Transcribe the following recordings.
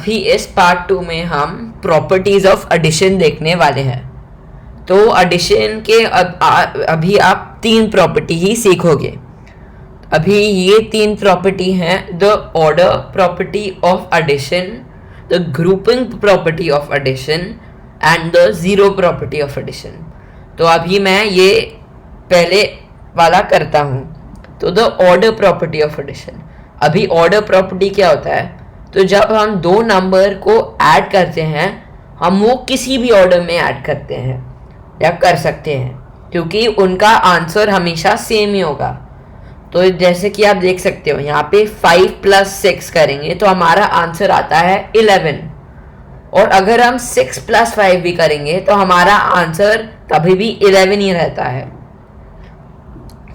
अभी इस पार्ट 2 में हम प्रॉपर्टीज ऑफ एडिशन देखने वाले हैं। तो एडिशन के अभी आप 3 प्रॉपर्टी ही सीखोगे। अभी ये 3 प्रॉपर्टी हैं, the order property of addition, the grouping property of addition and the zero property of addition. तो अभी मैं ये पहले वाला करता हूँ। तो the order property of addition, अभी ऑर्डर प्रॉपर्टी क्या होता है? तो जब हम 2 नंबर को ऐड करते हैं, हम वो किसी भी ऑर्डर में ऐड करते हैं या कर सकते हैं, क्योंकि उनका आंसर हमेशा सेम ही होगा। तो जैसे कि आप देख सकते हो यहाँ पे 5 + 6 करेंगे तो हमारा आंसर आता है 11, और अगर हम 6 + 5 भी करेंगे तो हमारा आंसर कभी भी 11 ही रहता है।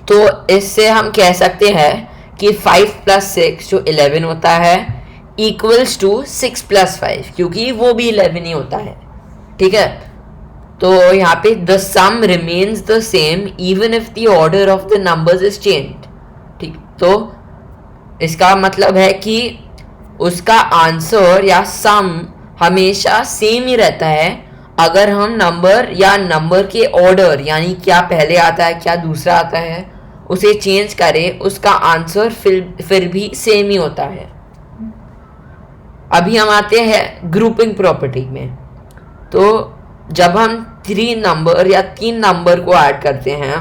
तो इससे हम कह सकते हैं कि 5 + 6 जो 11 होता है इक्वल्स टू 6 + 5, क्योंकि वो भी 11 ही होता है। ठीक है, तो यहाँ पे the sum remains the same even if the order of the numbers is changed. ठीक, तो इसका मतलब है कि उसका आंसर या सम हमेशा सेम ही रहता है अगर हम नंबर या नंबर के ऑर्डर, यानी क्या पहले आता है क्या दूसरा आता है, उसे चेंज करें, उसका आंसर फिर भी सेम ही होता है। अभी हम आते हैं ग्रुपिंग प्रॉपर्टी में। तो जब हम 3 नंबर या 3 नंबर को ऐड करते हैं,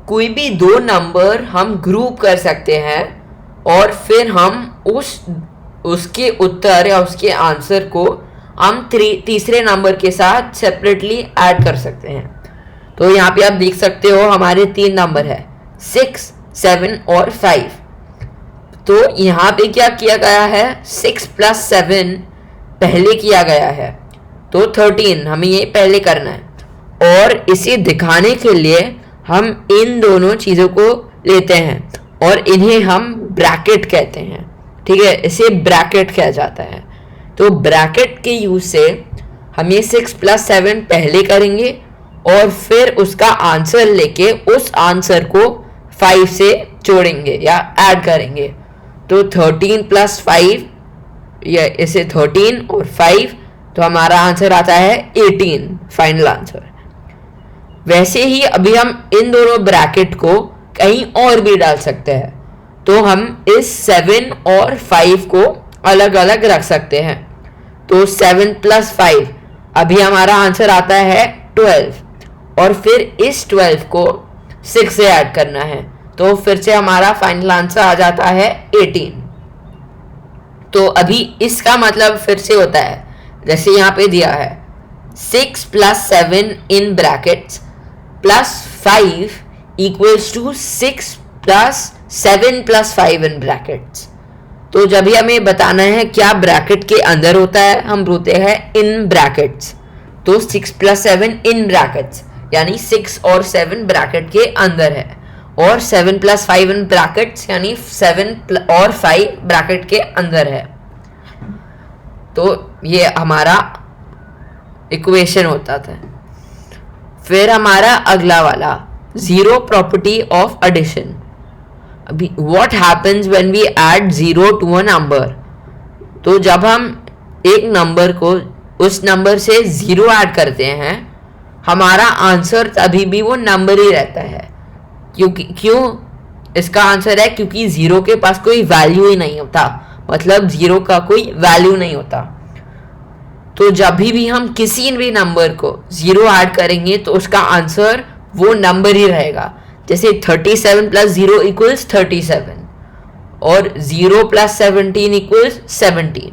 कोई भी 2 नंबर हम ग्रुप कर सकते हैं और फिर हम उसके उत्तर या उसके आंसर को हम तीसरे नंबर के साथ सेपरेटली ऐड कर सकते हैं। तो यहाँ पे आप देख सकते हो हमारे 3 नंबर है 6, 7 और 5। तो यहाँ पे क्या किया गया है, 6 + 7 पहले किया गया है, तो 13 हमें ये पहले करना है। और इसे दिखाने के लिए हम इन दोनों चीज़ों को लेते हैं और इन्हें हम ब्रैकेट कहते हैं। ठीक है, इसे ब्रैकेट कहा जाता है। तो ब्रैकेट के यूज से हम ये 6 + 7 पहले करेंगे और फिर उसका आंसर लेके उस आंसर को 5 से जोड़ेंगे या ऐड करेंगे। तो 13 + 5 या इसे 13 और 5, तो हमारा आंसर आता है 18, फाइनल आंसर। वैसे ही अभी हम इन दोनों ब्रैकेट को कहीं और भी डाल सकते हैं। तो हम इस 7 और 5 को अलग अलग रख सकते हैं। तो 7 + 5, अभी हमारा आंसर आता है 12, और फिर इस 12 को 6 से ऐड करना है, तो फिर से हमारा फाइनल आंसर आ जाता है 18। तो अभी इसका मतलब फिर से होता है जैसे यहाँ पे दिया है 6 + 7 in brackets +5 equals to 6 + 7 + 5 in brackets. तो जब भी हमें बताना है क्या ब्रैकेट के अंदर होता है, हम बोलते हैं इन ब्रैकेट्स। तो 6 + 7 इन ब्रैकेट्स, यानी 6 और 7 ब्रैकेट के अंदर है, और 7 + 5 इन ब्रैकेट्स, यानी 7 और 5 ब्रैकेट के अंदर है। तो ये हमारा इक्वेशन होता था। फिर हमारा अगला वाला जीरो प्रॉपर्टी ऑफ एडिशन। अभी what happens when we add 0 to a number. तो जब हम एक नंबर को उस नंबर से 0 ऐड करते हैं, हमारा आंसर तभी भी वो नंबर ही रहता है। क्यों इसका आंसर है? क्योंकि 0 के पास कोई वैल्यू ही नहीं होता, मतलब 0 का कोई वैल्यू नहीं होता। तो जब भी हम किसी भी नंबर को 0 ऐड करेंगे तो उसका आंसर वो नंबर ही रहेगा। जैसे 37 + 0 = 37 और 0 + 17 = 17।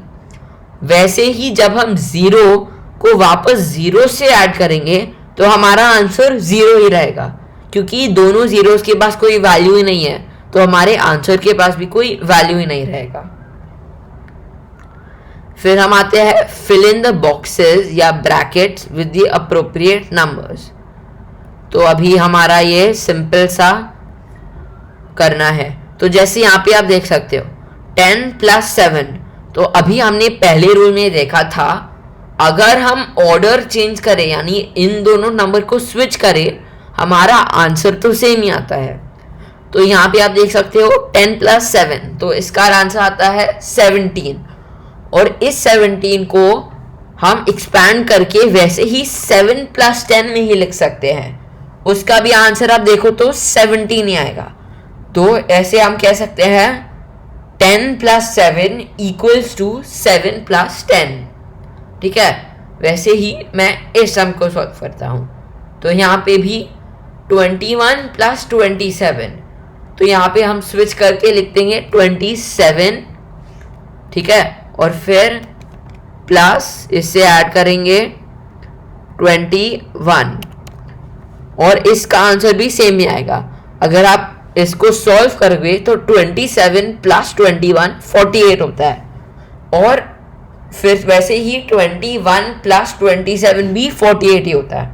वैसे ही जब हम 0 को वापस 0 से ऐड करेंगे तो हमारा आंसर 0 ही रहेगा, क्योंकि दोनों जीरोस के पास कोई वैल्यू ही नहीं है, तो हमारे आंसर के पास भी कोई वैल्यू ही नहीं रहेगा। फिर हम आते हैं फिल इन द बॉक्सेस या brackets with the appropriate numbers. तो अभी हमारा ये सिंपल सा करना है। तो जैसे यहाँ पे आप देख सकते हो 10 + 7। तो अभी हमने पहले रूल में देखा था, अगर हम ऑर्डर चेंज करें यानी इन दोनों नंबर को स्विच करें, हमारा आंसर तो सेम ही आता है। तो यहाँ पे आप देख सकते हो 10 + 7, तो इसका आंसर आता है 17। और इस 17 को हम एक्सपैंड करके वैसे ही 7 + 10 में ही लिख सकते हैं। उसका भी आंसर आप देखो तो 17 ही आएगा। तो ऐसे हम कह सकते हैं 10 + 7 = 7 + 10। ठीक है, वैसे ही मैं इस सम को सॉल्व करता हूं। तो यहाँ पे भी 21 + 27, तो यहाँ पे हम स्विच करके लिख देंगे 27। ठीक है, और फिर प्लस इससे ऐड करेंगे 21, और इसका आंसर भी सेम ही आएगा। अगर आप इसको सॉल्व करोगे तो 27 + 21 48 होता है, और फिर वैसे ही 21 + 27 भी 48 ही होता है,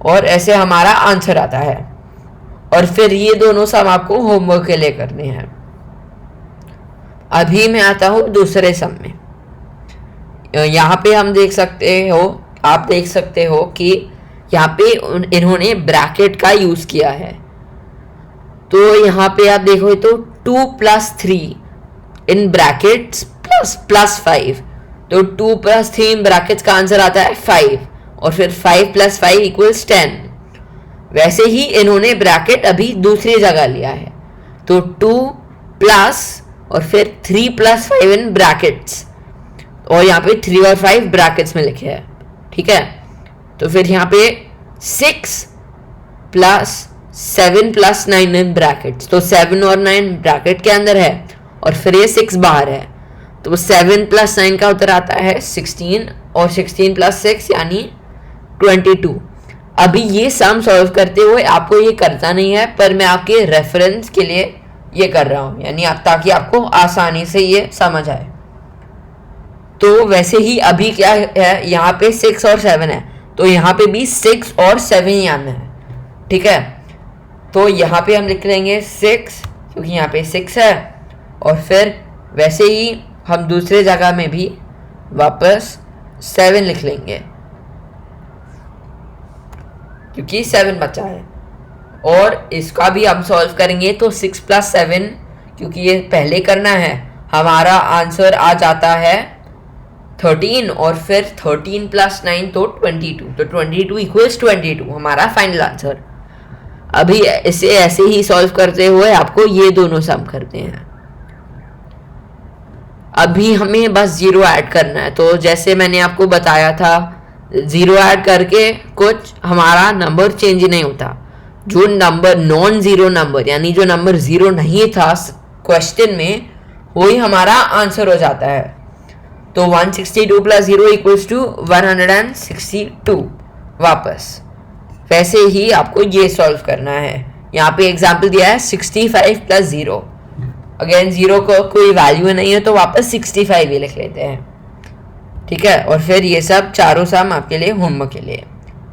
और ऐसे हमारा आंसर आता है। और फिर ये दोनों सम आपको होमवर्क के लिए करने हैं। अभी मैं आता हूँ दूसरे सम में। यहाँ पे हम देख सकते हो, आप देख सकते हो कि यहाँ पे इन्होंने ब्रैकेट का यूज किया है। तो यहाँ पे आप देखो तो 2 + 3 इन ब्रैकेट्स प्लस 5, तो 2 + 3 इन ब्रैकेट्स का आंसर आता है 5, और फिर 5 + 5 = 10। वैसे ही इन्होंने ब्रैकेट अभी दूसरी जगह लिया है, तो 2 प्लस और फिर 3 + 5 इन ब्रैकेट्स, और यहाँ पे 3 और 5 ब्रैकेट्स में लिखे हैं। ठीक है, तो फिर यहाँ पे 6 + 7 + 9 इन ब्रैकेट्स, तो 7 और 9 ब्रैकेट के अंदर है, और फिर ये 6 बाहर है, तो 7 + 9 का उत्तर आता है 16, और 16 + 6 यानी 22। अभी ये सम सॉल्व करते हुए आपको ये करता नहीं है, पर मैं आपके रेफरेंस के लिए ये कर रहा हूँ, यानी ताकि आपको आसानी से ये समझ आए। तो वैसे ही अभी क्या है, यहाँ पे 6 और 7 है, तो यहाँ पे भी 6 और 7 ही आना है। ठीक है, तो यहाँ पे हम लिख लेंगे 6, क्योंकि यहाँ पे 6 है, और फिर वैसे ही हम दूसरे जगह में भी वापस 7 लिख लेंगे, क्योंकि 7 बचा है। और इसका भी हम सॉल्व करेंगे तो 6 + 7, क्योंकि ये पहले करना है, हमारा आंसर आ जाता है 13, और फिर 13 + 9 तो 22, तो 22 = 22 हमारा फाइनल आंसर। अभी इसे ऐसे ही सॉल्व करते हुए आपको ये दोनों सम करते हैं। अभी हमें बस 0 ऐड करना है, तो जैसे मैंने आपको बताया था 0 ऐड करके कुछ हमारा नंबर चेंज नहीं होता। जो नंबर नॉन जीरो नंबर, यानी जो नंबर 0 नहीं था क्वेश्चन में, वही हमारा आंसर हो जाता है। तो 162 + 0 = 162 वापस। वैसे ही आपको ये सॉल्व करना है। यहाँ पे एग्जाम्पल दिया है 65 + 0। अगेन 0 को कोई वैल्यू नहीं है, तो वापस 65 ही लिख लेते हैं। ठीक है, और फिर ये सब चारों सम आपके लिए होमवर्क के लिए।